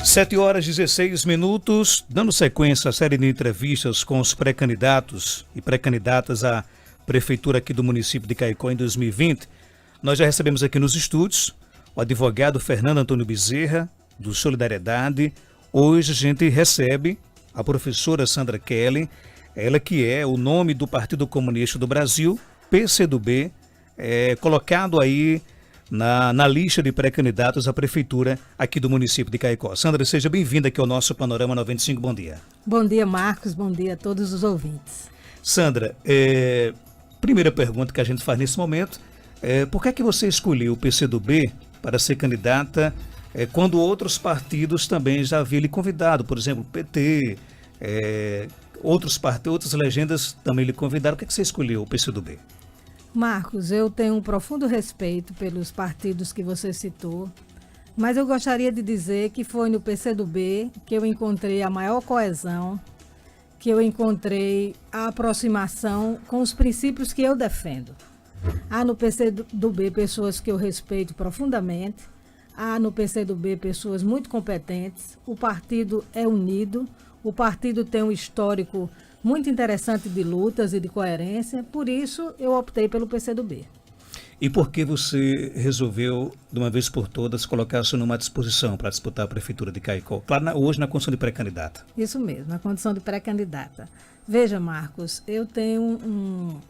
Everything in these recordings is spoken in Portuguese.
7h16, dando sequência à série de entrevistas com os pré-candidatos e pré-candidatas à prefeitura aqui do município de Caicó em 2020. Nós já recebemos aqui nos estúdios o advogado Fernando Antônio Bezerra, do Solidariedade. Hoje a gente recebe a professora Sandra Kelly, ela que é o nome do Partido Comunista do Brasil, PCdoB, colocado aí na lista de pré-candidatos à prefeitura aqui do município de Caicó. Sandra, seja bem-vinda aqui ao nosso Panorama 95, bom dia. Bom dia, Marcos, bom dia a todos os ouvintes. Sandra, primeira pergunta que a gente faz nesse momento, por que é que você escolheu o PCdoB para ser candidata quando outros partidos também já haviam lhe convidado, por exemplo, o PT, outras legendas também lhe convidaram, por que é que você escolheu o PCdoB? Marcos, eu tenho um profundo respeito pelos partidos que você citou, mas eu gostaria de dizer que foi no PCdoB que eu encontrei a maior coesão, que eu encontrei a aproximação com os princípios que eu defendo. Há no PCdoB pessoas que eu respeito profundamente, há no PCdoB pessoas muito competentes, o partido é unido, o partido tem um histórico muito interessante de lutas e de coerência, por isso eu optei pelo PCdoB. E por que você resolveu, de uma vez por todas, colocar-se numa disposição para disputar a prefeitura de Caicó? Claro, hoje na condição de pré-candidata. Isso mesmo, na condição de pré-candidata. Veja, Marcos, eu tenho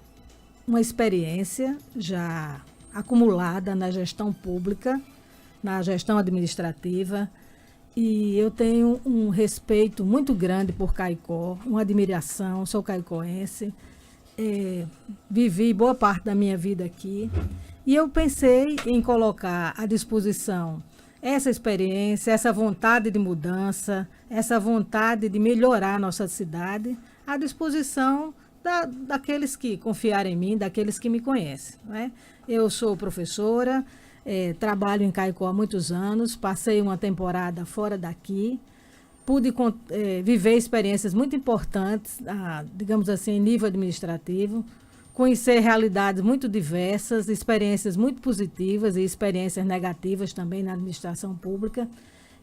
uma experiência já acumulada na gestão pública, na gestão administrativa, e eu tenho um respeito muito grande por Caicó, uma admiração, sou caicoense, vivi boa parte da minha vida aqui, e eu pensei em colocar à disposição essa experiência, essa vontade de mudança, essa vontade de melhorar a nossa cidade, à disposição daqueles que confiarem em mim, daqueles que me conhecem, né? Eu sou professora, trabalho em Caicó há muitos anos, passei uma temporada fora daqui, pude viver experiências muito importantes, digamos assim, em nível administrativo, conhecer realidades muito diversas, experiências muito positivas e experiências negativas também na administração pública.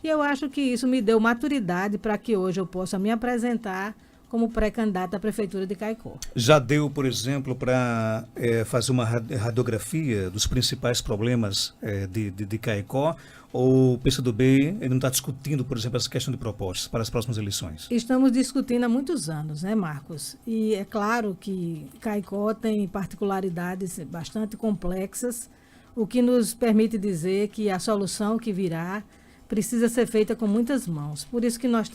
E eu acho que isso me deu maturidade para que hoje eu possa me apresentar como pré-candidata à Prefeitura de Caicó. Já deu, por exemplo, para fazer uma radiografia dos principais problemas de Caicó? Ou o PCdoB ele não está discutindo, por exemplo, essa questão de propostas para as próximas eleições? Estamos discutindo há muitos anos, né, Marcos? E é claro que Caicó tem particularidades bastante complexas, o que nos permite dizer que a solução que virá precisa ser feita com muitas mãos. Por isso que nós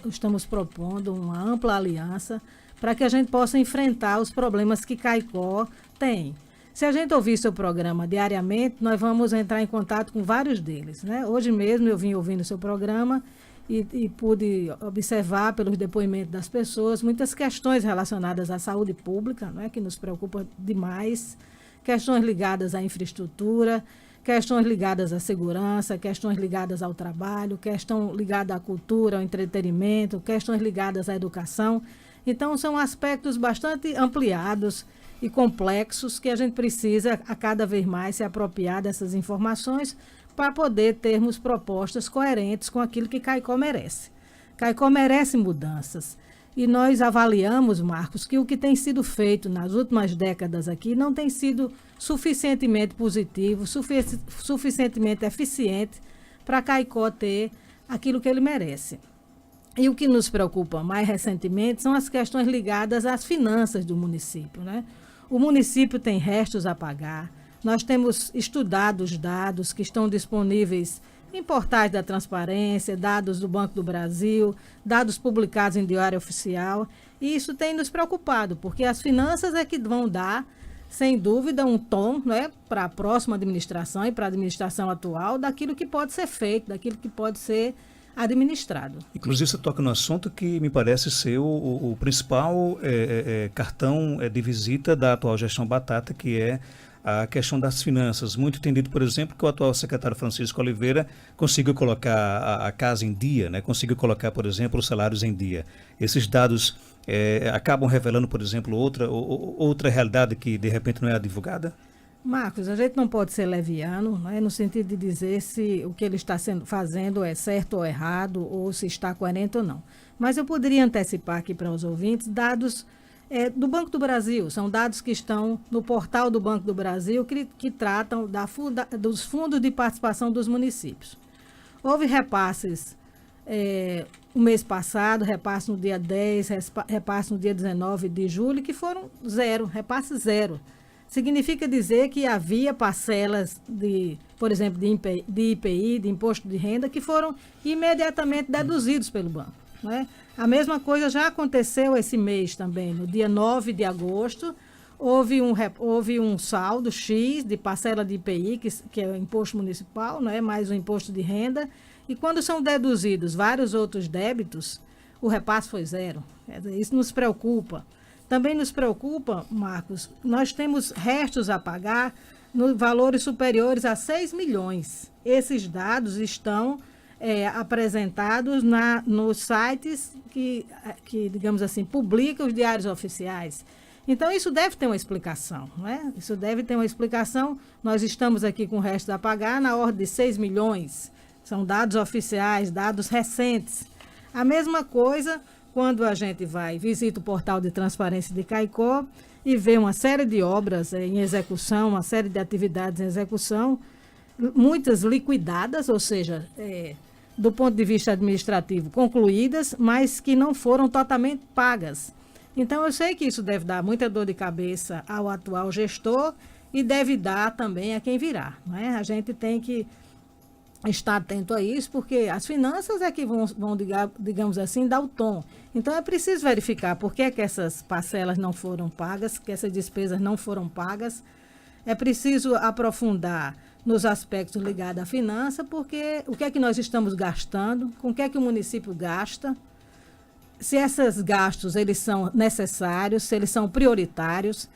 estamos propondo uma ampla aliança para que a gente possa enfrentar os problemas que Caicó tem. Se a gente ouvir seu programa diariamente, nós vamos entrar em contato com vários deles, né? Hoje mesmo eu vim ouvindo seu programa e pude observar pelos depoimentos das pessoas muitas questões relacionadas à saúde pública, né, que nos preocupa demais, questões ligadas à infraestrutura, questões ligadas à segurança, questões ligadas ao trabalho, questão ligada à cultura, ao entretenimento, questões ligadas à educação. Então, são aspectos bastante ampliados e complexos que a gente precisa a cada vez mais se apropriar dessas informações para poder termos propostas coerentes com aquilo que Caicó merece. Caicó merece mudanças. E nós avaliamos, Marcos, que o que tem sido feito nas últimas décadas aqui não tem sido suficientemente positivo, suficientemente eficiente para Caicó ter aquilo que ele merece. E o que nos preocupa mais recentemente são as questões ligadas às finanças do município, né? O município tem restos a pagar, nós temos estudado os dados que estão disponíveis em portais da transparência, dados do Banco do Brasil, dados publicados em Diário Oficial, e isso tem nos preocupado, porque as finanças é que vão dar, sem dúvida, um tom, né, para a próxima administração e para a administração atual daquilo que pode ser feito, daquilo que pode ser administrado. Inclusive você toca no assunto que me parece ser o principal cartão de visita da atual gestão Batata, que é a questão das finanças. Muito entendido, por exemplo, que o atual secretário Francisco Oliveira conseguiu colocar a casa em dia, né? Conseguiu colocar, por exemplo, os salários em dia. Esses dados acabam revelando, por exemplo, outra realidade que de repente não é divulgada? Marcos, a gente não pode ser leviano, né, no sentido de dizer se o que ele está fazendo é certo ou errado, ou se está coerente ou não. Mas eu poderia antecipar aqui para os ouvintes dados do Banco do Brasil. São dados que estão no portal do Banco do Brasil que tratam dos fundos de participação dos municípios. Houve repasses o mês passado, repasse no dia 10, repasse no dia 19 de julho, que foram zero, repasse zero. Significa dizer que havia parcelas por exemplo, de IPI, de imposto de renda, que foram imediatamente deduzidos pelo banco. Né? A mesma coisa já aconteceu esse mês também, no dia 9 de agosto, houve um saldo X de parcela de IPI, que é o imposto municipal, né? Mais o imposto de renda, e quando são deduzidos vários outros débitos, o repasse foi zero. Isso nos preocupa. Também nos preocupa, Marcos, nós temos restos a pagar nos valores superiores a 6 milhões. Esses dados estão apresentados nos sites que, digamos assim, publicam os diários oficiais. Então, isso deve ter uma explicação, né? Isso deve ter uma explicação. Nós estamos aqui com restos a pagar na ordem de 6 milhões. São dados oficiais, dados recentes. A mesma coisa quando a gente visita o portal de transparência de Caicó e vê uma série de obras em execução, uma série de atividades em execução, muitas liquidadas, ou seja, do ponto de vista administrativo, concluídas, mas que não foram totalmente pagas. Então, eu sei que isso deve dar muita dor de cabeça ao atual gestor e deve dar também a quem virá. Né? A gente tem que estar atento a isso, porque as finanças é que vão digamos assim, dar o tom. Então, é preciso verificar por que essas parcelas não foram pagas, que essas despesas não foram pagas. É preciso aprofundar nos aspectos ligados à finança, porque o que é que nós estamos gastando, com o que é que o município gasta, se esses gastos eles são necessários, se eles são prioritários.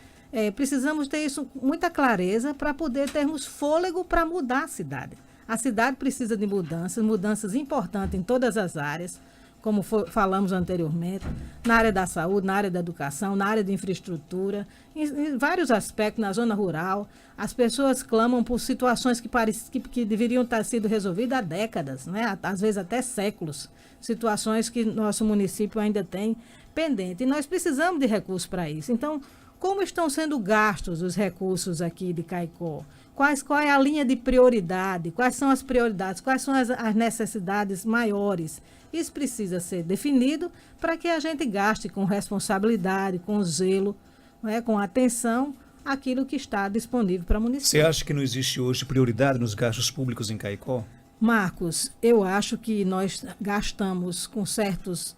Precisamos ter isso com muita clareza para poder termos fôlego para mudar a cidade. A cidade precisa de mudanças importantes em todas as áreas, como falamos anteriormente, na área da saúde, na área da educação, na área de infraestrutura, em vários aspectos, na zona rural. As pessoas clamam por situações que deveriam ter sido resolvidas há décadas, né? Às vezes até séculos, situações que nosso município ainda tem pendente. E nós precisamos de recursos para isso. Então, como estão sendo gastos os recursos aqui de Caicó? Qual é a linha de prioridade? Quais são as prioridades? Quais são as necessidades maiores? Isso precisa ser definido para que a gente gaste com responsabilidade, com zelo, né, com atenção, aquilo que está disponível para o município. Você acha que não existe hoje prioridade nos gastos públicos em Caicó? Marcos, eu acho que nós gastamos com certas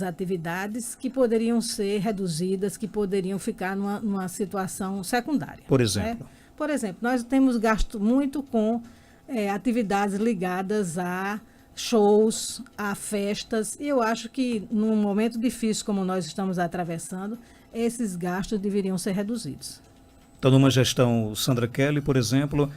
atividades que poderiam ser reduzidas, que poderiam ficar numa situação secundária. Por exemplo? Né? Por exemplo, nós temos gasto muito com atividades ligadas a shows, a festas, e eu acho que num momento difícil como nós estamos atravessando, esses gastos deveriam ser reduzidos. Então, numa gestão Sandra Kelly, por exemplo,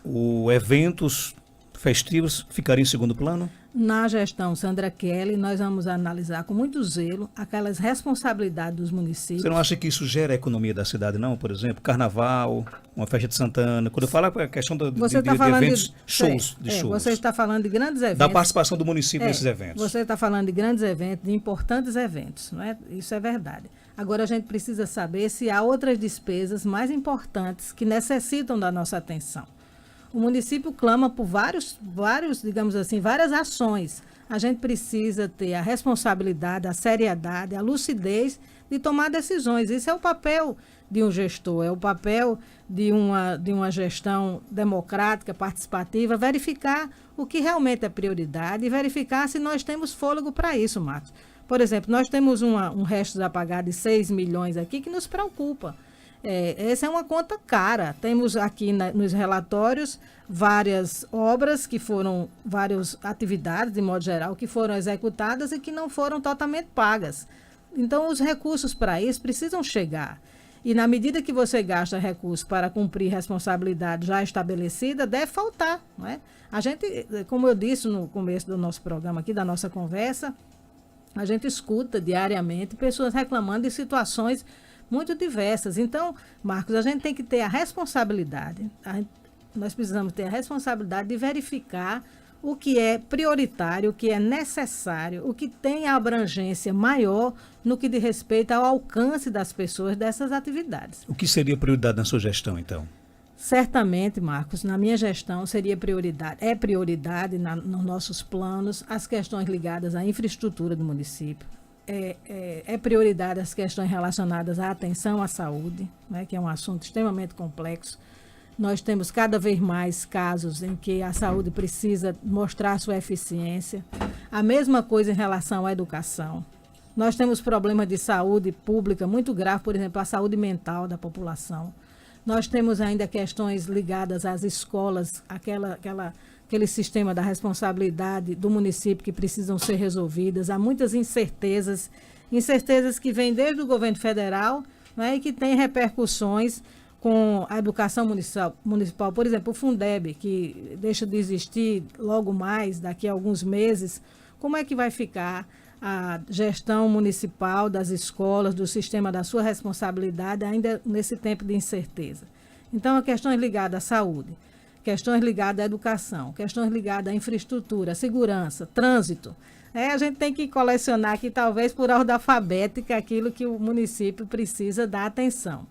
os eventos festivos ficariam em segundo plano? Na gestão Sandra Kelly, nós vamos analisar com muito zelo aquelas responsabilidades dos municípios. Você não acha que isso gera a economia da cidade, não? Por exemplo, carnaval, uma festa de Santana. Quando eu falo a questão de eventos, shows. Você está falando de grandes eventos. Da participação do município nesses eventos. Você está falando de grandes eventos, de importantes eventos, não é? Isso é verdade. Agora, a gente precisa saber se há outras despesas mais importantes que necessitam da nossa atenção. O município clama por digamos assim, várias ações. A gente precisa ter a responsabilidade, a seriedade, a lucidez de tomar decisões. Isso é o papel de um gestor, é o papel de uma gestão democrática, participativa, verificar o que realmente é prioridade e verificar se nós temos fôlego para isso, Marcos. Por exemplo, nós temos um resto a pagar de 6 milhões aqui que nos preocupa. Essa é uma conta cara. Temos aqui nos relatórios várias obras várias atividades, de modo geral, que foram executadas e que não foram totalmente pagas. Então, os recursos para isso precisam chegar. E na medida que você gasta recursos para cumprir responsabilidade já estabelecida, deve faltar. Não é? A gente, como eu disse no começo do nosso programa aqui, da nossa conversa, a gente escuta diariamente pessoas reclamando de situações muito diversas. Então, Marcos, a gente tem que ter a responsabilidade, nós precisamos ter a responsabilidade de verificar o que é prioritário, o que é necessário, o que tem a abrangência maior no que diz respeito ao alcance das pessoas dessas atividades. O que seria prioridade na sua gestão, então? Certamente, Marcos, na minha gestão seria prioridade, é prioridade nos nossos planos as questões ligadas à infraestrutura do município. É prioridade as questões relacionadas à atenção à saúde, né, que é um assunto extremamente complexo. Nós temos cada vez mais casos em que a saúde precisa mostrar sua eficiência. A mesma coisa em relação à educação. Nós temos problemas de saúde pública muito graves, por exemplo, a saúde mental da população. Nós temos ainda questões ligadas às escolas, aquele sistema da responsabilidade do município que precisam ser resolvidas. Há muitas incertezas que vêm desde o governo federal, né, e que têm repercussões com a educação municipal. Por exemplo, o Fundeb, que deixa de existir logo mais, daqui a alguns meses. Como é que vai ficar a gestão municipal das escolas, do sistema da sua responsabilidade, ainda nesse tempo de incerteza? Então, questões ligadas à saúde, questões ligadas à educação, questões ligadas à infraestrutura, segurança, trânsito. A gente tem que colecionar aqui, talvez por ordem alfabética, aquilo que o município precisa dar atenção.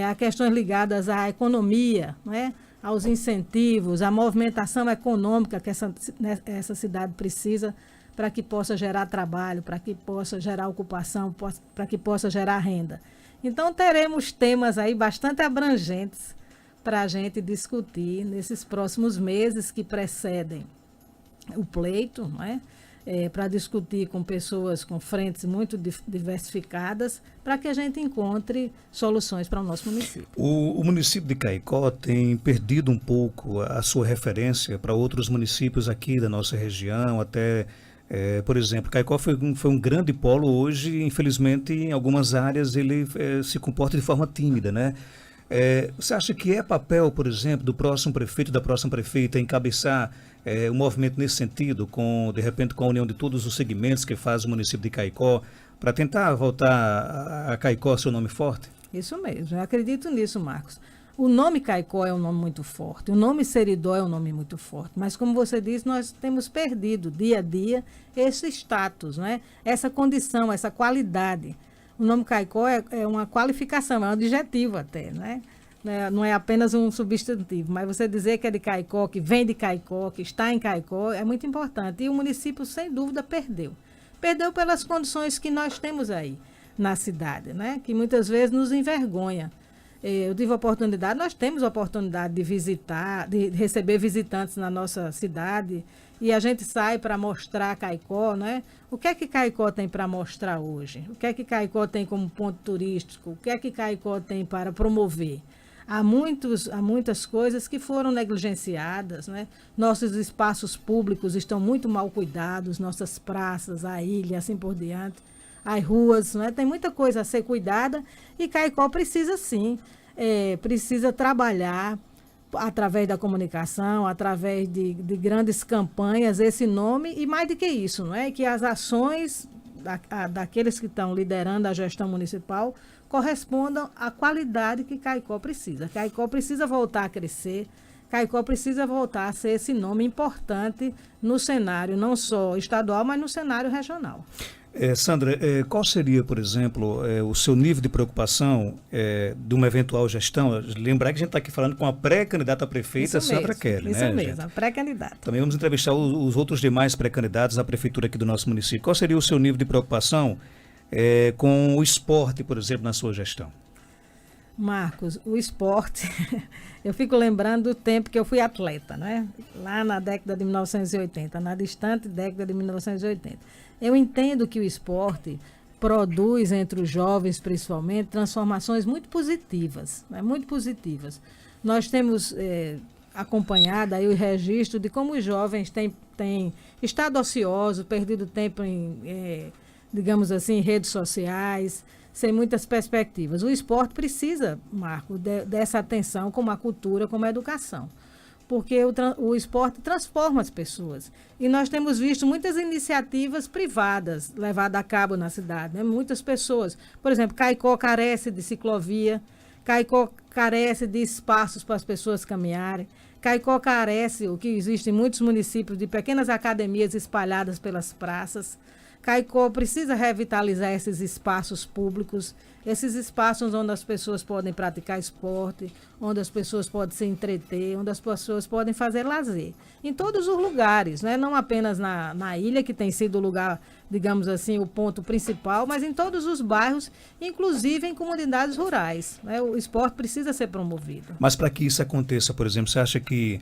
Há questões ligadas à economia, né, aos incentivos, à movimentação econômica que essa cidade precisa para que possa gerar trabalho, para que possa gerar ocupação, para que possa gerar renda. Então, teremos temas aí bastante abrangentes para a gente discutir nesses próximos meses que precedem o pleito, né? Para discutir com pessoas com frentes muito diversificadas, para que a gente encontre soluções para o nosso município. O município de Caicó tem perdido um pouco a sua referência para outros municípios aqui da nossa região, até, por exemplo, Caicó foi um grande polo. Hoje, infelizmente, em algumas áreas ele se comporta de forma tímida, né? Você acha que é papel, por exemplo, do próximo prefeito, da próxima prefeita, encabeçar um movimento nesse sentido, de repente com a união de todos os segmentos que faz o município de Caicó, para tentar voltar a Caicó seu nome forte? Isso mesmo, eu acredito nisso, Marcos. O nome Caicó é um nome muito forte, o nome Seridó é um nome muito forte, mas como você disse, nós temos perdido dia a dia esse status, né? Essa condição, essa qualidade. O nome Caicó é uma qualificação, é um adjetivo até, né? Não é apenas um substantivo, mas você dizer que é de Caicó, que vem de Caicó, que está em Caicó, é muito importante. E o município, sem dúvida, perdeu. Perdeu pelas condições que nós temos aí na cidade, né? Que muitas vezes nos envergonha. Eu tive a oportunidade, nós temos a oportunidade de visitar, de receber visitantes na nossa cidade, e a gente sai para mostrar Caicó, né? O que é que Caicó tem para mostrar hoje? O que é que Caicó tem como ponto turístico? O que é que Caicó tem para promover? Há muitas coisas que foram negligenciadas, né? Nossos espaços públicos estão muito mal cuidados, nossas praças, a ilha, assim por diante, as ruas, né? Tem muita coisa a ser cuidada e Caicó precisa sim, precisa trabalhar através da comunicação, através de grandes campanhas, esse nome, e mais do que isso, não é? Que as ações daqueles que estão liderando a gestão municipal correspondam à qualidade que Caicó precisa. Caicó precisa voltar a crescer, Caicó precisa voltar a ser esse nome importante no cenário, não só estadual, mas no cenário regional. Sandra, qual seria, por exemplo, o seu nível de preocupação de uma eventual gestão? Lembrar que a gente está aqui falando com a pré-candidata a prefeita, Sandra Kelly, isso né? Isso mesmo, gente? a pré-candidata. Também vamos entrevistar os outros demais pré-candidatos à prefeitura aqui do nosso município. Qual seria o seu nível de preocupação com o esporte, por exemplo, na sua gestão? Marcos, o esporte, eu fico lembrando do tempo que eu fui atleta, né? Lá na década de 1980, na distante década de 1980. Eu entendo que o esporte produz entre os jovens, principalmente, transformações muito positivas, né? Muito positivas. Nós temos acompanhado aí o registro de como os jovens têm estado ociosos, perdido tempo em, digamos assim, em redes sociais, sem muitas perspectivas. O esporte precisa, Marco, dessa atenção como a cultura, como a educação. porque o esporte transforma as pessoas. E nós temos visto muitas iniciativas privadas levadas a cabo na cidade, né? Muitas pessoas, por exemplo, Caicó carece de ciclovia, Caicó carece de espaços para as pessoas caminharem, Caicó carece, o que existe em muitos municípios, de pequenas academias espalhadas pelas praças. Caicó precisa revitalizar esses espaços públicos, esses espaços onde as pessoas podem praticar esporte, onde as pessoas podem se entreter, onde as pessoas podem fazer lazer. Em todos os lugares, né? Não apenas na ilha, que tem sido o lugar, digamos assim, o ponto principal, mas em todos os bairros, inclusive em comunidades rurais, né? O esporte precisa ser promovido. Mas para que isso aconteça, por exemplo, você acha que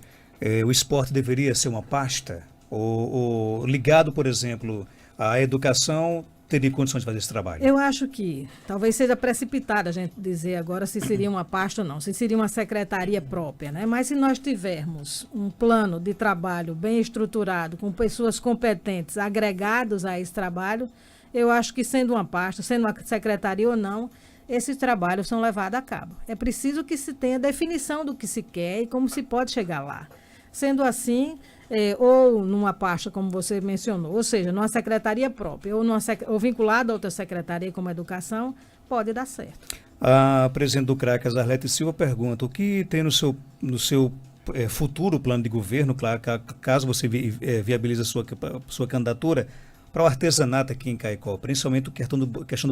o esporte deveria ser uma pasta? Ou ligado, por exemplo, à educação, teria condições de fazer esse trabalho? Eu acho que talvez seja precipitado a gente dizer agora se seria uma pasta ou não, se seria uma secretaria própria, né? Mas se nós tivermos um plano de trabalho bem estruturado, com pessoas competentes agregados a esse trabalho, eu acho que sendo uma pasta, sendo uma secretaria ou não, esses trabalhos são levados a cabo. É preciso que se tenha definição do que se quer e como se pode chegar lá. Sendo assim, ou numa pasta, como você mencionou, ou seja, numa secretaria própria, ou vinculada a outra secretaria, como a educação, pode dar certo. A presidente do CRACAS, Arlete Silva, pergunta: o que tem no seu futuro plano de governo, claro, caso você viabilize a sua candidatura, para o artesanato aqui em Caicó, principalmente a questão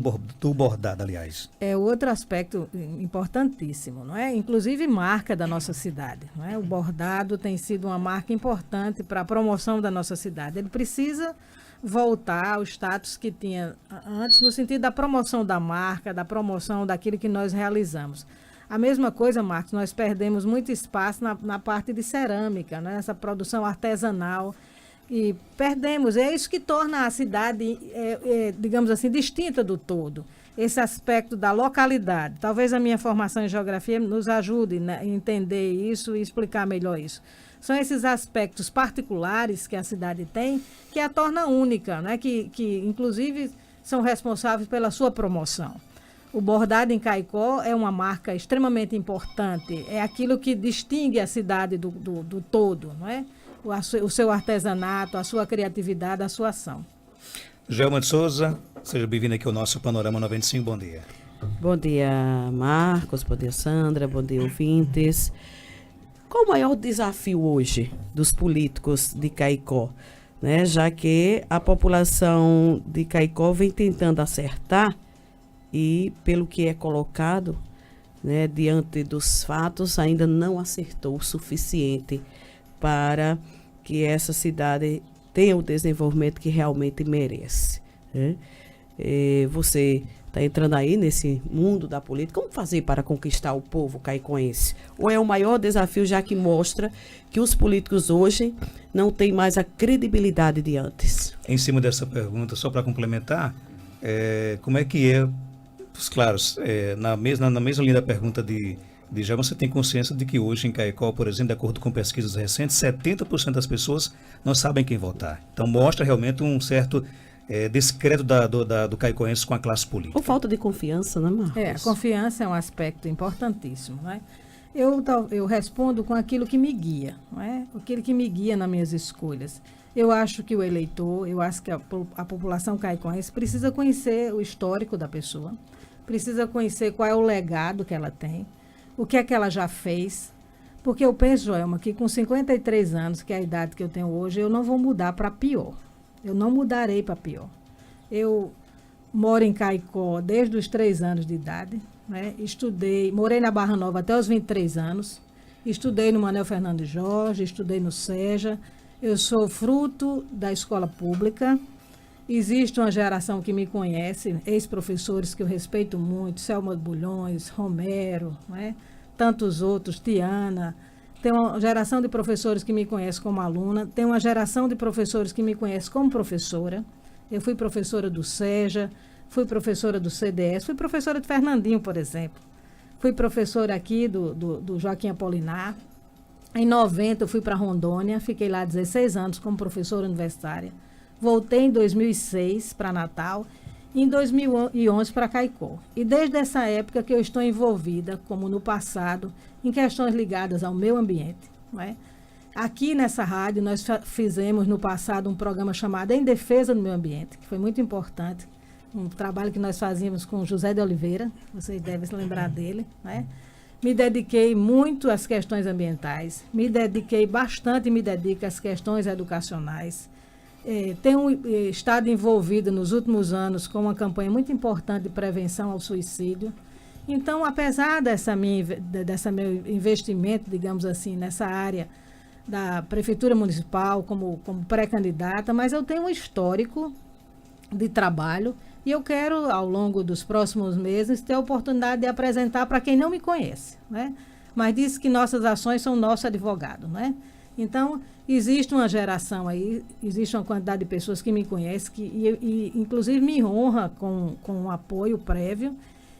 do bordado, aliás? É outro aspecto importantíssimo, não é? Inclusive marca da nossa cidade, não é? O bordado tem sido uma marca importante para a promoção da nossa cidade. Ele precisa voltar ao status que tinha antes, no sentido da promoção da marca, da promoção daquilo que nós realizamos. A mesma coisa, Marcos, nós perdemos muito espaço na parte de cerâmica, né? Essa produção artesanal. E perdemos, é isso que torna a cidade, digamos assim, distinta do todo. Esse aspecto da localidade. Talvez a minha formação em geografia nos ajude, né, a entender isso e explicar melhor isso. São esses aspectos particulares que a cidade tem que a torna única, né, que inclusive são responsáveis pela sua promoção. O bordado em Caicó é uma marca extremamente importante, é aquilo que distingue a cidade do todo, não é? O seu artesanato, a sua criatividade, a sua ação. Joelma de Souza, seja bem-vindo aqui ao nosso Panorama 95, bom dia. Bom dia, Marcos, bom dia, Sandra, bom dia, ouvintes. Qual o maior desafio hoje dos políticos de Caicó? Né? Já que a população de Caicó vem tentando acertar e, pelo que é colocado, né, diante dos fatos, ainda não acertou o suficiente para que essa cidade tenha o desenvolvimento que realmente merece. Né? Você está entrando aí nesse mundo da política. Como fazer para conquistar o povo caicoense? Ou é o maior desafio, já que mostra que os políticos hoje não têm mais a credibilidade de antes? Em cima dessa pergunta, só para complementar, como é que é, claro, na mesma linha da pergunta de já você tem consciência de que hoje em Caicó, por exemplo, de acordo com pesquisas recentes, 70% das pessoas não sabem quem votar. Então mostra realmente um certo descrédito do caicoense com a classe política. Ou falta de confiança, né, Marcos? A confiança é um aspecto importantíssimo, não é? Eu respondo com aquilo que me guia, não é? Aquilo que me guia nas minhas escolhas. Eu acho que o eleitor, eu acho que a população caicoense precisa conhecer o histórico da pessoa, precisa conhecer qual é o legado que ela tem, o que é que ela já fez, porque eu penso, Joelma, que com 53 anos, que é a idade que eu tenho hoje, eu não vou mudar para pior. Eu não mudarei para pior. Eu moro em Caicó desde os 3 anos de idade, né? Morei na Barra Nova até os 23 anos, estudei no Manuel Fernando Jorge, estudei no SEJA, eu sou fruto da escola pública. Existe uma geração que me conhece, ex-professores que eu respeito muito, Selma Bulhões, Romero, né? Tantos outros, Tiana. Tem uma geração de professores que me conhece como aluna, tem uma geração de professores que me conhece como professora. Eu fui professora do SEJA, fui professora do CDS, fui professora de Fernandinho, por exemplo. Fui professora aqui do Joaquim Apolinar. Em 90 eu fui para Rondônia, fiquei lá 16 anos como professora universitária. Voltei em 2006 para Natal e em 2011 para Caicó. E desde essa época que eu estou envolvida, como no passado, em questões ligadas ao meio ambiente. Não é? Aqui nessa rádio, nós fizemos no passado um programa chamado Em Defesa do Meio Ambiente, que foi muito importante, um trabalho que nós fazíamos com José de Oliveira, vocês devem se lembrar dele, né? Me dediquei muito às questões ambientais, me dedico às questões educacionais. Tenho estado envolvida nos últimos anos com uma campanha muito importante de prevenção ao suicídio. Então, apesar dessa meu investimento, digamos assim, nessa área da Prefeitura Municipal como pré-candidata, mas eu tenho um histórico de trabalho e eu quero, ao longo dos próximos meses, ter a oportunidade de apresentar para quem não me conhece, né? Mas diz que nossas ações são nosso advogado, né? Então, existe uma geração aí, existe uma quantidade de pessoas que me conhecem e inclusive, me honra com um apoio prévio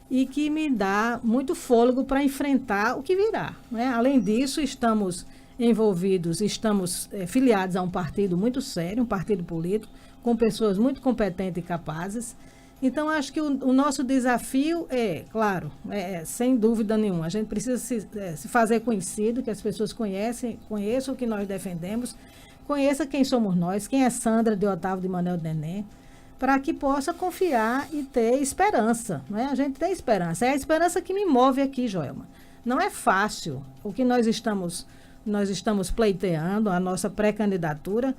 e que me dá muito fôlego para enfrentar o que virá, né? Além disso, estamos envolvidos, estamos filiados a um partido muito sério, um partido político, com pessoas muito competentes e capazes. Então, acho que o nosso desafio claro, sem dúvida nenhuma, a gente precisa se fazer conhecido, que as pessoas conheçam o que nós defendemos, conheça quem somos nós, quem é Sandra de Otávio de Manuel Neném, para que possa confiar e ter esperança, né? A gente tem esperança, é a esperança que me move aqui, Joelma. Não é fácil o que nós estamos pleiteando, a nossa pré-candidatura,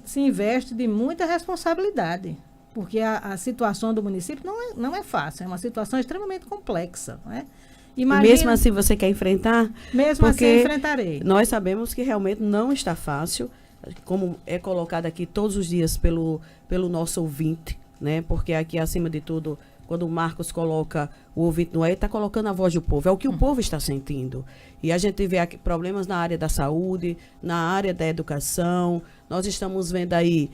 se investe de muita responsabilidade, porque a situação do município não é fácil, é uma situação extremamente complexa, não é? Imagina, e mesmo assim você quer enfrentar? Mesmo assim enfrentarei. Nós sabemos que realmente não está fácil, como é colocado aqui todos os dias pelo nosso ouvinte, né? Porque aqui, acima de tudo, quando o Marcos coloca o ouvinte no ar, ele está colocando a voz do povo, é o que o povo está sentindo. E a gente vê aqui problemas na área da saúde, na área da educação. Nós estamos vendo aí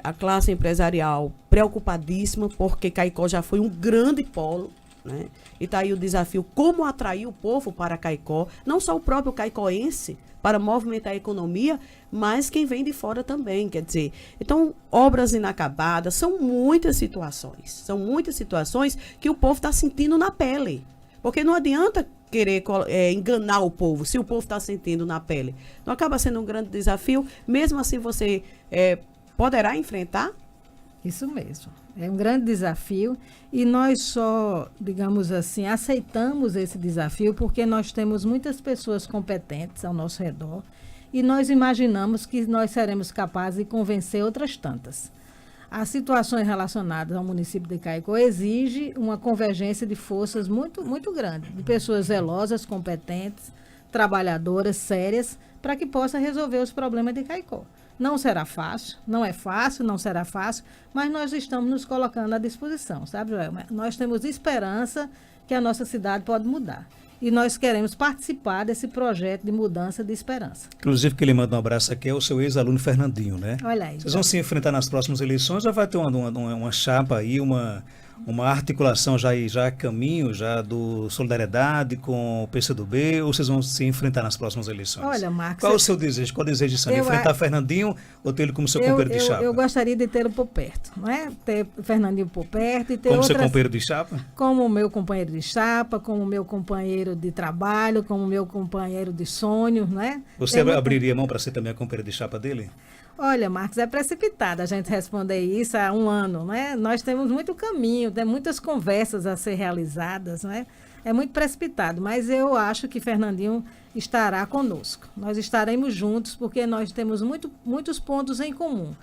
a classe empresarial preocupadíssima, porque Caicó já foi um grande polo, né? E está aí o desafio, como atrair o povo para Caicó, não só o próprio caicoense, para movimentar a economia, mas quem vem de fora também, quer dizer. Então, obras inacabadas, são muitas situações que o povo está sentindo na pele. Porque não adianta querer enganar o povo, se o povo está sentindo na pele. Não acaba sendo um grande desafio, mesmo assim você poderá enfrentar? Isso mesmo, é um grande desafio e nós só, digamos assim, aceitamos esse desafio porque nós temos muitas pessoas competentes ao nosso redor e nós imaginamos que nós seremos capazes de convencer outras tantas. As situações relacionadas ao município de Caicó exigem uma convergência de forças muito, muito grande, de pessoas zelosas, competentes, trabalhadoras, sérias, para que possa resolver os problemas de Caicó. Não será fácil, não será fácil, mas nós estamos nos colocando à disposição, sabe, Joel? Nós temos esperança que a nossa cidade pode mudar. E nós queremos participar desse projeto de mudança de esperança. Inclusive, que ele manda um abraço aqui é o seu ex-aluno Fernandinho, né? Olha aí. Vocês vão se enfrentar nas próximas eleições, já vai ter uma chapa aí, uma articulação já a caminho já do Solidariedade com o PCdoB, ou vocês vão se enfrentar nas próximas eleições? Olha, Marcos... Qual é o seu desejo? Qual é o desejo de Sandra? Enfrentar Fernandinho ou ter ele como seu companheiro de chapa? Eu gostaria de tê-lo por perto, não é? Ter Fernandinho por perto e ter como seu companheiro de chapa? Como meu companheiro de chapa, como meu companheiro de trabalho, como meu companheiro de sonho, não é? Você abriria mão para ser também a companheira de chapa dele? Olha, Marcos, é precipitado a gente responder isso há um ano, né? Nós temos muito caminho, tem muitas conversas a ser realizadas, né? É muito precipitado, mas eu acho que Fernandinho estará conosco. Nós estaremos juntos porque nós temos muitos pontos em comum.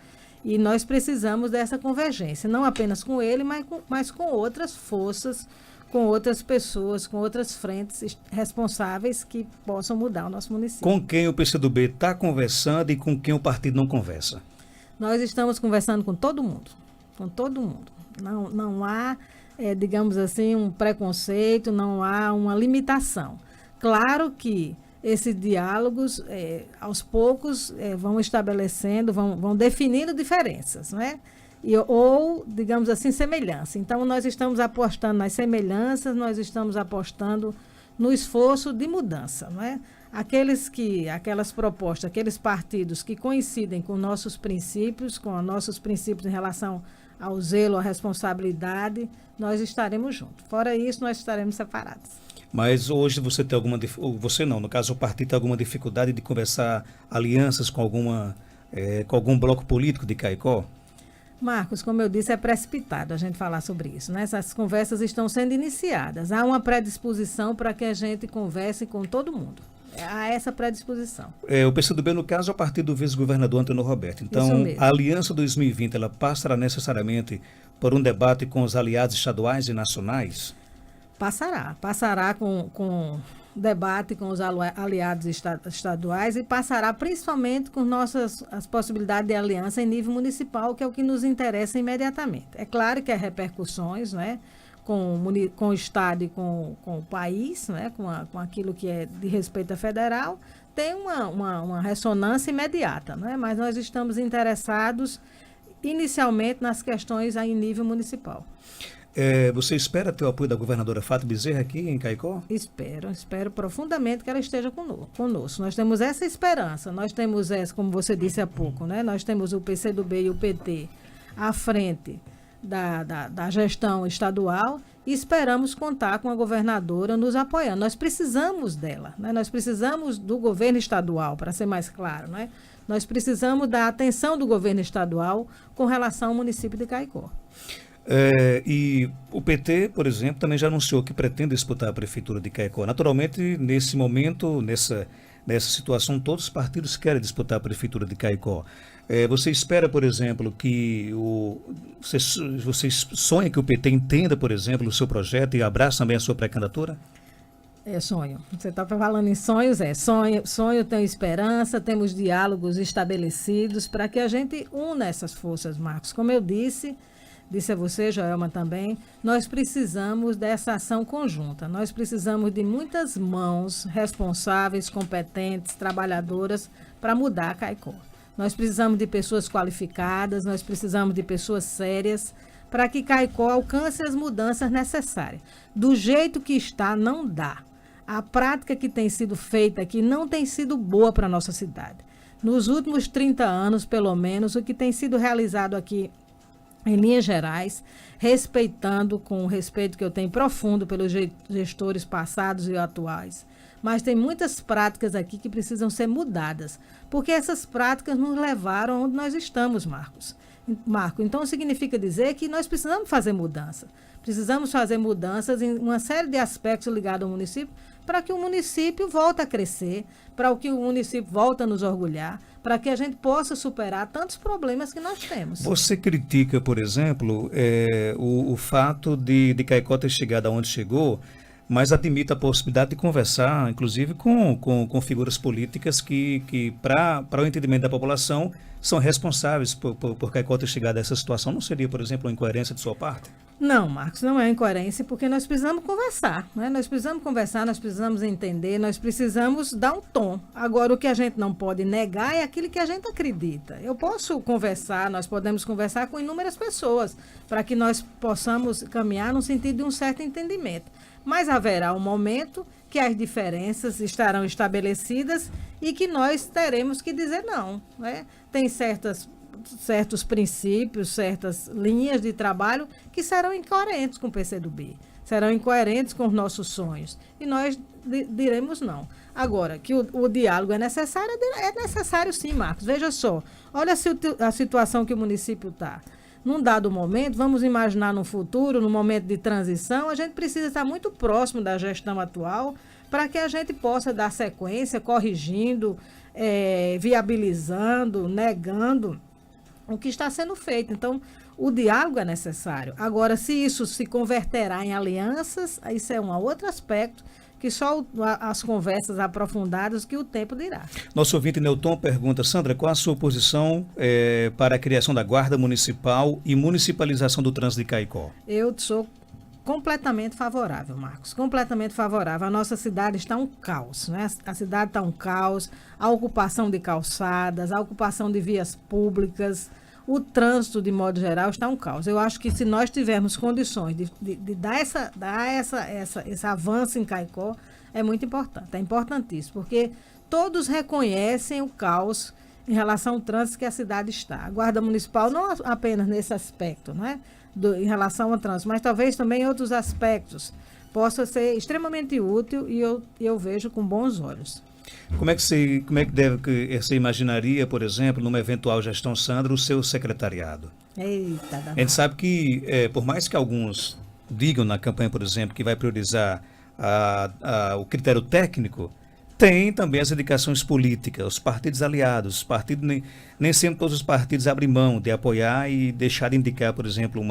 E nós precisamos dessa convergência, não apenas com ele, mas com outras forças, com outras pessoas, com outras frentes responsáveis que possam mudar o nosso município. Com quem o PCdoB está conversando e com quem o partido não conversa? Nós estamos conversando com todo mundo, com todo mundo. Não há, digamos assim, um preconceito, não há uma limitação. Claro que esses diálogos, aos poucos, vão estabelecendo, vão definindo diferenças, não é? Ou, digamos assim, semelhança. Então, nós estamos apostando nas semelhanças, nós estamos apostando no esforço de mudança, não é? Aquelas propostas, aqueles partidos que coincidem com nossos princípios em relação ao zelo, à responsabilidade, nós estaremos juntos. Fora isso, nós estaremos separados. Mas hoje você tem ou você não, no caso o partido tem alguma dificuldade de conversar alianças com algum bloco político de Caicó? Marcos, como eu disse, é precipitado a gente falar sobre isso, né? Essas conversas estão sendo iniciadas. Há uma predisposição para que a gente converse com todo mundo. Há essa predisposição. O PCdoB, no caso, é o partido do vice-governador Antônio Roberto. Então, a Aliança 2020, ela passará necessariamente por um debate com os aliados estaduais e nacionais? Passará com debate com os aliados estaduais e passará principalmente com as possibilidades de aliança em nível municipal, que é o que nos interessa imediatamente. É claro que há repercussões, né, com o Estado e com o país, né, com aquilo que é de respeito à federal, tem uma ressonância imediata, né, mas nós estamos interessados inicialmente nas questões em nível municipal. Você espera ter o apoio da governadora Fátima Bezerra aqui em Caicó? Espero profundamente que ela esteja conosco. Nós temos essa esperança, nós temos essa, como você disse há pouco, né? Nós temos o PCdoB e o PT à frente da gestão estadual e esperamos contar com a governadora nos apoiando. Nós precisamos dela, né? Nós precisamos do governo estadual, para ser mais claro, né? Nós precisamos da atenção do governo estadual com relação ao município de Caicó. E o PT, por exemplo, também já anunciou que pretende disputar a prefeitura de Caicó. Naturalmente, nesse momento, nessa situação, todos os partidos querem disputar a prefeitura de Caicó. Você espera, por exemplo, que você sonha que o PT entenda, por exemplo, o seu projeto e abrace também a sua pré-candidatura? É sonho. Você está falando em sonhos, sonho, tenho esperança, temos diálogos estabelecidos para que a gente una essas forças, Marcos. Como eu disse a você, Joelma, também, nós precisamos dessa ação conjunta. Nós precisamos de muitas mãos responsáveis, competentes, trabalhadoras para mudar Caicó. Nós precisamos de pessoas qualificadas, nós precisamos de pessoas sérias para que Caicó alcance as mudanças necessárias. Do jeito que está, não dá. A prática que tem sido feita aqui não tem sido boa para a nossa cidade. Nos últimos 30 anos, pelo menos, o que tem sido realizado aqui em linhas gerais, respeitando, com o respeito que eu tenho profundo pelos gestores passados e atuais. Mas tem muitas práticas aqui que precisam ser mudadas, porque essas práticas nos levaram onde nós estamos, Marco. Então, significa dizer que nós precisamos fazer mudança. Precisamos fazer mudanças em uma série de aspectos ligados ao município, para que o município volte a crescer, para que o município volte a nos orgulhar, para que a gente possa superar tantos problemas que nós temos. Você critica, por exemplo, o fato de Caicó ter chegado aonde chegou, mas admite a possibilidade de conversar, inclusive, com figuras políticas que para o entendimento da população, são responsáveis por Caicó ter chegado a essa situação. Não seria, por exemplo, uma incoerência de sua parte? Não, Marcos, não é incoerência, porque nós precisamos conversar, né? Nós precisamos entender, nós precisamos dar um tom. Agora, o que a gente não pode negar é aquilo que a gente acredita. Eu posso conversar, nós podemos conversar com inúmeras pessoas, para que nós possamos caminhar no sentido de um certo entendimento. Mas haverá um momento que as diferenças estarão estabelecidas e que nós teremos que dizer não, né? Tem certos princípios, certas linhas de trabalho que serão incoerentes com o PCdoB, serão incoerentes com os nossos sonhos, e nós diremos não. Agora, que o diálogo é necessário sim, Marcos. Veja só, olha a situação que o município está. Num dado momento, vamos imaginar no futuro, no momento de transição, a gente precisa estar muito próximo da gestão atual para que a gente possa dar sequência, corrigindo, viabilizando, negando o que está sendo feito. Então, o diálogo é necessário. Agora, se isso se converterá em alianças, isso é um outro aspecto que só as conversas aprofundadas que o tempo dirá. Nosso ouvinte Neuton pergunta: Sandra, qual a sua posição para a criação da Guarda Municipal e municipalização do trânsito de Caicó? Eu sou completamente favorável, Marcos, completamente favorável. A nossa cidade está um caos, né? A cidade está um caos, a ocupação de calçadas, a ocupação de vias públicas, o trânsito, de modo geral, está um caos. Eu acho que se nós tivermos condições de dar esse avanço em Caicó, é muito importante, é importantíssimo, porque todos reconhecem o caos em relação ao trânsito que a cidade está. A Guarda Municipal, não apenas nesse aspecto, né, em relação ao trânsito, mas talvez também em outros aspectos, possa ser extremamente útil e eu vejo com bons olhos. Como é que você imaginaria, por exemplo, numa eventual gestão Sandra, o seu secretariado? Eita, A gente sabe que, por mais que alguns digam na campanha, por exemplo, que vai priorizar o critério técnico, tem também as indicações políticas, os partidos aliados. Os partidos, nem sempre todos os partidos abrem mão de apoiar e deixar de indicar, por exemplo,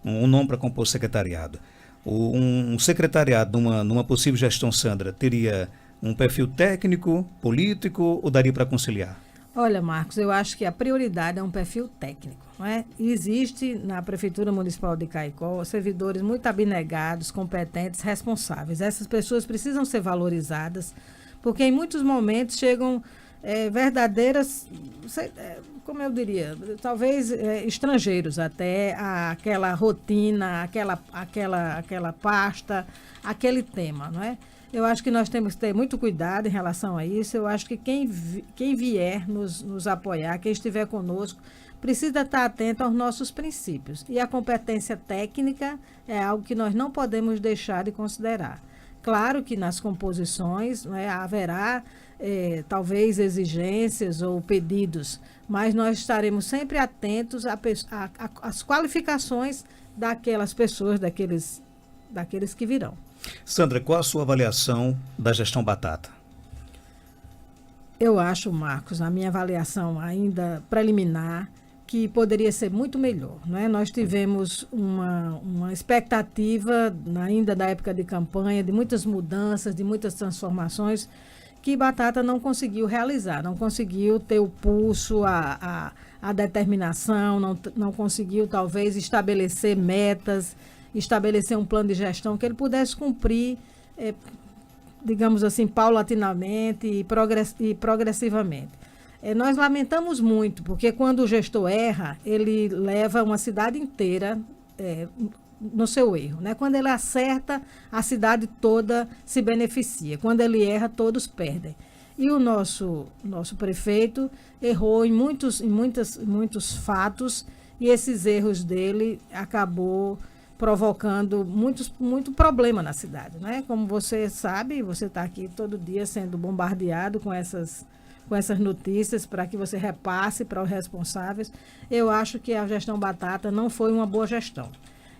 um nome para compor o secretariado. Um secretariado numa possível gestão Sandra teria um perfil técnico, político ou daria para conciliar? Olha, Marcos, eu acho que a prioridade é um perfil técnico. Não é? Existe na Prefeitura Municipal de Caicó servidores muito abnegados, competentes, responsáveis. Essas pessoas precisam ser valorizadas, porque em muitos momentos chegam verdadeiras, como eu diria, talvez estrangeiros até, àquela rotina, aquela pasta, aquele tema, não é? Eu acho que nós temos que ter muito cuidado em relação a isso. Eu acho que quem vier nos apoiar, quem estiver conosco, precisa estar atento aos nossos princípios. E a competência técnica é algo que nós não podemos deixar de considerar. Claro que nas composições, né, haverá talvez exigências ou pedidos, mas nós estaremos sempre atentos às qualificações daquelas pessoas, daqueles que virão. Sandra, qual a sua avaliação da gestão Batata? Eu acho, Marcos, a minha avaliação ainda preliminar, que poderia ser muito melhor. Não é? Nós tivemos uma expectativa, ainda da época de campanha, de muitas mudanças, de muitas transformações, que Batata não conseguiu realizar, não conseguiu ter o pulso, a determinação, não conseguiu, talvez, estabelecer metas, estabelecer um plano de gestão que ele pudesse cumprir, digamos assim, paulatinamente e progressivamente. Nós lamentamos muito, porque quando o gestor erra, ele leva uma cidade inteira no seu erro. Né? Quando ele acerta, a cidade toda se beneficia. Quando ele erra, todos perdem. E o nosso prefeito errou em muitos fatos, e esses erros dele acabou provocando muito problema na cidade. Né? Como você sabe, você está aqui todo dia sendo bombardeado com essas notícias para que você repasse para os responsáveis. Eu acho que a gestão Batata não foi uma boa gestão.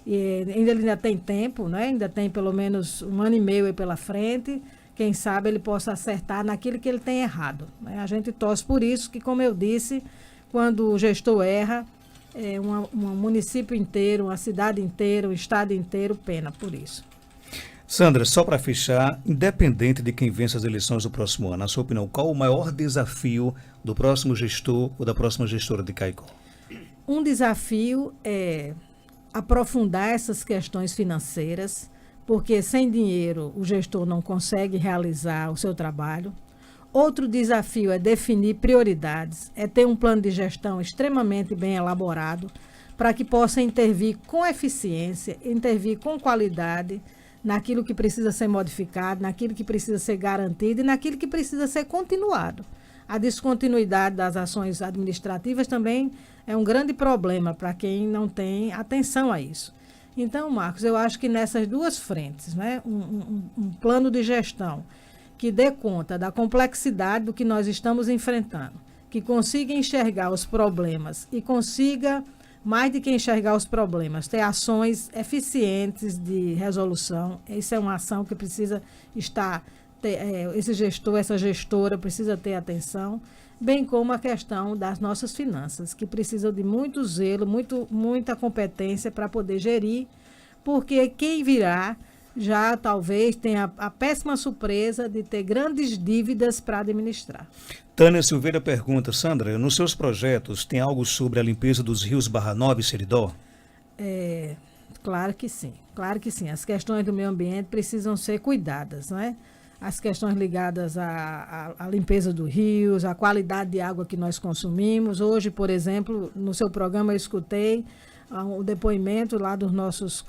E ainda tem tempo, né? Ainda tem pelo menos 1 ano e meio aí pela frente. Quem sabe ele possa acertar naquilo que ele tem errado. Né? A gente torce por isso, que, como eu disse, quando o gestor erra, um município inteiro, uma cidade inteira, um estado inteiro pena por isso. Sandra, só para fechar, independente de quem vence as eleições do próximo ano, na sua opinião, qual o maior desafio do próximo gestor ou da próxima gestora de Caicó? Um desafio é aprofundar essas questões financeiras, porque sem dinheiro o gestor não consegue realizar o seu trabalho. Outro desafio é definir prioridades, é ter um plano de gestão extremamente bem elaborado para que possa intervir com eficiência, intervir com qualidade naquilo que precisa ser modificado, naquilo que precisa ser garantido e naquilo que precisa ser continuado. A descontinuidade das ações administrativas também é um grande problema para quem não tem atenção a isso. Então, Marcos, eu acho que nessas duas frentes, né, um plano de gestão que dê conta da complexidade do que nós estamos enfrentando, que consiga enxergar os problemas e consiga, mais do que enxergar os problemas, ter ações eficientes de resolução. Isso é uma ação que precisa estar, esse gestor, essa gestora precisa ter atenção, bem como a questão das nossas finanças, que precisam de muito zelo, muita competência para poder gerir, porque quem virá já talvez tenha a péssima surpresa de ter grandes dívidas para administrar. Tânia Silveira pergunta, Sandra, nos seus projetos tem algo sobre a limpeza dos rios Barra Nova e Seridó? Claro que sim, claro que sim. As questões do meio ambiente precisam ser cuidadas, não é? As questões ligadas à limpeza dos rios, à qualidade de água que nós consumimos. Hoje, por exemplo, no seu programa eu escutei o depoimento lá dos nossos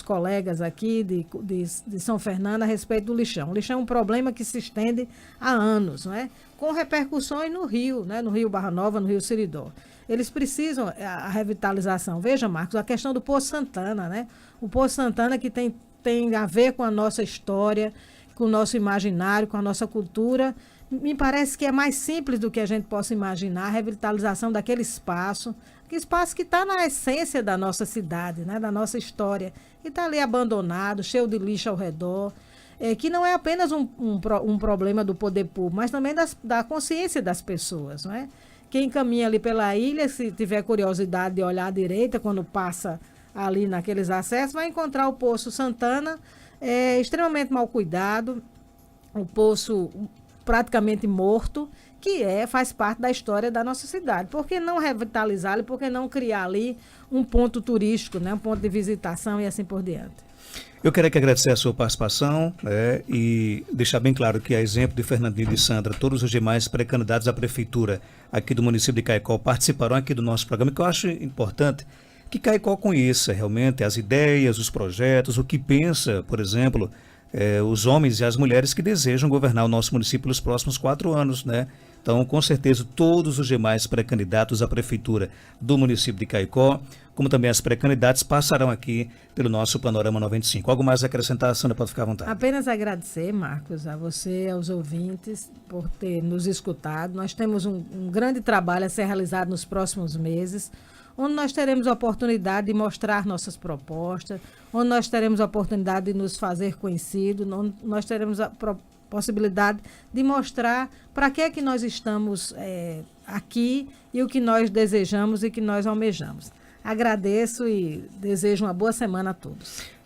colegas aqui de São Fernando a respeito do lixão. O lixão é um problema que se estende há anos, não é? Com repercussões no rio, né? No rio Barra Nova, no rio Seridó. Eles precisam a revitalização. Veja, Marcos, a questão do Poço Santana, né? O Poço Santana que tem tem a ver com a nossa história, com o nosso imaginário, com a nossa cultura. Me parece que é mais simples do que a gente possa imaginar a revitalização daquele espaço que está na essência da nossa cidade, né, da nossa história, e está ali abandonado, cheio de lixo ao redor, que não é apenas um problema do poder público, mas também da consciência das pessoas. Não é? Quem caminha ali pela ilha, se tiver curiosidade de olhar à direita, quando passa ali naqueles acessos, vai encontrar o Poço Santana, extremamente mal cuidado, o poço praticamente morto, que faz parte da história da nossa cidade. Por que não revitalizá-lo? Por que não criar ali um ponto turístico, né? Um ponto de visitação e assim por diante? Eu quero aqui agradecer a sua participação, e deixar bem claro que, a exemplo de Fernandinho e de Sandra, todos os demais pré-candidatos à prefeitura aqui do município de Caicó participarão aqui do nosso programa, que eu acho importante que Caicó conheça realmente as ideias, os projetos, o que pensa, por exemplo, os homens e as mulheres que desejam governar o nosso município nos próximos 4 anos, né? Então, com certeza, todos os demais pré-candidatos à prefeitura do município de Caicó, como também as pré-candidatas, passarão aqui pelo nosso Panorama 95. Algo mais a acrescentar, Sandra? Pode ficar à vontade. Apenas agradecer, Marcos, a você e aos ouvintes por ter nos escutado. Nós temos um grande trabalho a ser realizado nos próximos meses, onde nós teremos a oportunidade de mostrar nossas propostas, onde nós teremos a oportunidade de nos fazer conhecidos, onde nós teremos a possibilidade de mostrar para que é que nós estamos aqui e o que nós desejamos e que nós almejamos. Agradeço e desejo uma boa semana a todos.